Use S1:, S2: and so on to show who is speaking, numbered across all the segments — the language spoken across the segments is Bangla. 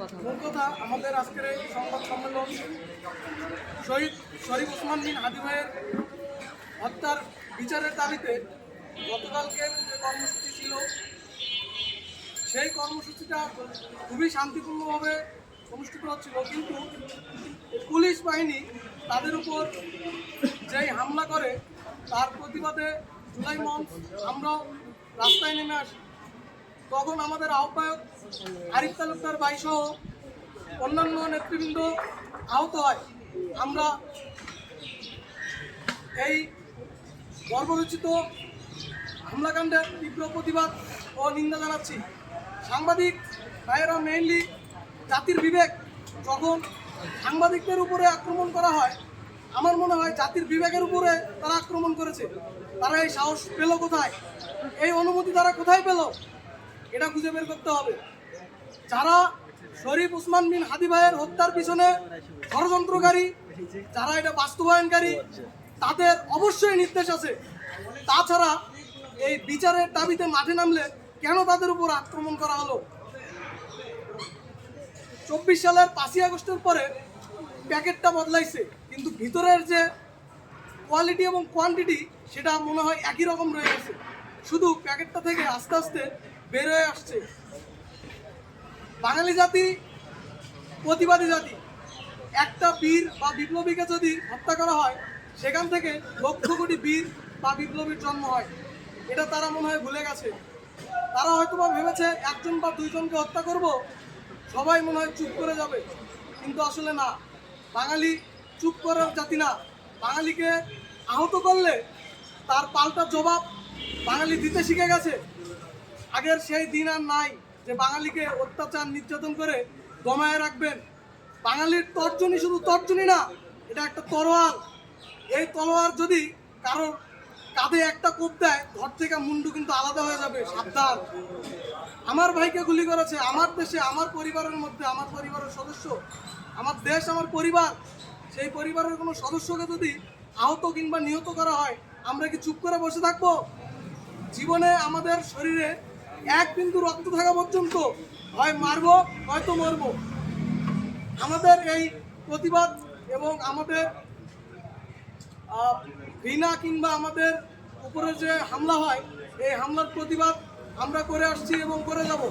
S1: কথা
S2: মূল কথা আমাদের আজকের এই সংবাদ সম্মেলন শহীদ শরীফ ওসমান বিন হাদি ভাইয়ের হত্যার বিচারের দাবিতে গতকালকের যে কর্মসূচি ছিল সেই কর্মসূচিটা খুবই শান্তিপূর্ণভাবে অনুষ্ঠিত হচ্ছিল, কিন্তু পুলিশ বাহিনী তাদের উপর যেই হামলা করে তার প্রতিবাদে জুলাই মঞ্চ আমরাও রাস্তায় নেমে আসি। তখন আমাদের আহ্বায়ক আরিফ তালুকদার ভাইসহ অন্যান্য নেতৃবৃন্দ আহত হয়। আমরা এই বর্বরোচিত হামলাকাণ্ডের তীব্র প্রতিবাদ ও নিন্দা জানাচ্ছি। সাংবাদিক ভাইয়েরা মেইনলি জাতির বিবেক, যখন সাংবাদিকদের উপরে আক্রমণ করা হয় আমার মনে হয় জাতির বিবেকের উপরে তারা আক্রমণ করেছে। তারা এই সাহস পেল কোথায়, এই অনুমতি তারা কোথায় পেল, এটা খুঁজে বের করতে হবে। যারা শরীফ ওসমান বিন হাদি ভাইয়ের হত্যার পিছনে ষড়যন্ত্রকারী, যারা এটা বাস্তবায়নকারী, তাদের অবশ্যই নির্দেশ আছে। তাছাড়া এই বিচারের দাবিতে মাঠে নামলে কেন তাদের উপর আক্রমণ করা হলো? 24 সালের 5ই আগস্টের পরে প্যাকেটটা বদলাইছে, কিন্তু ভিতরের যে কোয়ালিটি এবং কোয়ান্টিটি সেটা মনে হয় একই রকম রয়ে গেছে, শুধু প্যাকেটটা থেকে আস্তে আস্তে বের হয়ে আসছে। বাঙালি জাতি প্রতিবাদী জাতি। একটা বীর বা বিপ্লবীকে যদি হত্যা করা হয় সেখান থেকে লক্ষ কোটি বীর বা বিপ্লবীর জন্ম হয়, এটা তারা মনে হয় ভুলে গেছে। তারা হয়তো বা ভেবেছে একজন বা দুইজনকে হত্যা করব, সবাই মনে হয় চুপ করে যাবে, কিন্তু আসলে না। বাঙালি চুপ করার জাতি না। বাঙালিকে আহত করলে তার পাল্টা জবাব বাঙালি দিতে শিখে গেছে। আগের সেই দিন আর নাই যে বাঙালিকে অত্যাচার নির্যাতন করে দমায় রাখবেন। বাঙালির তর্জনী শুধু তর্জনী না, এটা একটা তলোয়ার। এই তলোয়ার যদি কারোর কাঁধে একটা কোপ দেয়, ঘর থেকে মুন্ডু কিন্তু আলাদা হয়ে যাবে, সাবধান। আমার ভাইকে গুলি করেছে আমার দেশে, আমার পরিবারের মধ্যে, আমার পরিবারের সদস্য, আমার দেশ আমার পরিবার, সেই পরিবারের কোনো সদস্যকে যদি আহত কিংবা নিহত করা হয় আমরা কি চুপ করে বসে থাকবো? জীবনে আমাদের শরীরে এক বিন্দু রক্ত থাকা পর্যন্ত হয় মারবো হয়তো মরবো। আমাদের এই প্রতিবাদ এবং আমাদের ঘৃণা কিংবা আমাদের উপরে যে হামলা হয় এই হামলার প্রতিবাদ আমরা করে আসছি এবং করে যাব।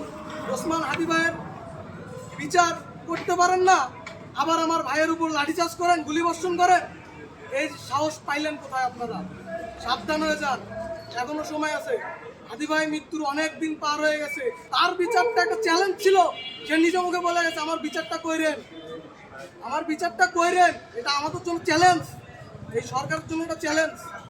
S2: ওসমান হাদি ভাইয়ের বিচার করতে পারেন না, আবার আমার ভাইয়ের উপর লাঠিচার্জ করেন, গুলিবর্ষণ করেন। এই সাহস পাইলেন কোথায় আপনারা? সাবধান হয়ে যান, এখনো সময় আছে। হাদি ভাই মৃত্যুর অনেক দিন পার হয়ে গেছে, তার বিচারটা একটা চ্যালেঞ্জ ছিল। সে নিজে মুখে বলে গেছে আমার বিচারটা কইরেন, আমার বিচারটা কইরেন। এটা আমাদের জন্য চ্যালেঞ্জ, এই সরকারের জন্য এটা চ্যালেঞ্জ।